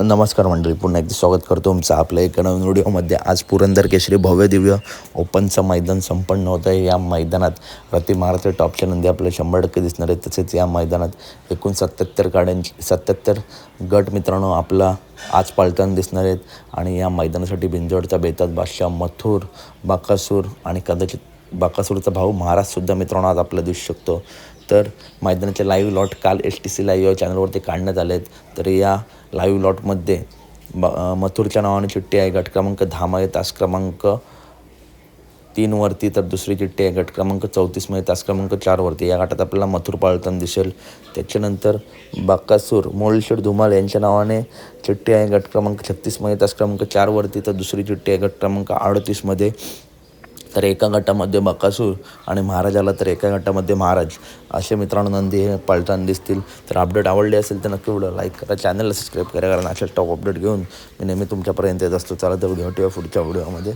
नमस्कार मंडळी, पुन्हा एकदा स्वागत करतो तुमचं आपल्या एका नवीन व्हिडिओमध्ये. आज पुरंदर केसरी भव्य दिव्य ओपनचं मैदान संपन्न होतं आहे. या मैदानात प्रति महाराष्ट्र टॉपच्या नंदी आपल्याला 100% दिसणार आहेत. तसेच या मैदानात एकूण 77 गट मित्रांनो आपला आज पाळताना दिसणार आहेत. आणि या मैदानासाठी बिंजोडचा बेताज बादशाह, मथुर, बकासूर आणि कदाचित बकासूरचा भाऊ महाराजसुद्धा मित्रांनो आज आपल्याला दिसू शकतो. तर मैदानाचे लाईव्ह लॉट काल STC लाईव्ह या चॅनलवरती काढण्यात आले आहेत. तर या लाईव्ह लॉटमध्ये मथुरच्या नावाने चिठ्ठी आहे गट क्रमांक 10 मध्ये तास क्रमांक 3 वरती. तर दुसरी चिठ्ठी आहे गट क्रमांक 34 मध्ये तास क्रमांक 4 वरती. या गटात आपल्याला मथुर पाळताना दिसेल. त्याच्यानंतर बकासूर मोलशेड धुमाल यांच्या नावाने चिठ्ठी आहे गट क्रमांक 36 मध्ये तास क्रमांक 4 वरती. तर दुसरी चिठ्ठी आहे गट क्रमांक 38 मध्ये. तर एका गटामध्ये बकासूर आणि महाराज आला तर एका गटामध्ये महाराज असे मित्रांनो नंदी हे पळताना दिसतील. तर अपडेट आवडली असेल तर नक्की व्हिडिओ लाईक करा, चॅनलला सबस्क्राईब करा, कारण अशाच टॉप अपडेट घेऊन मी नेहमी तुमच्यापर्यंत येत असतो. चला तर व्हिडिओ पुढच्या व्हिडिओमध्ये.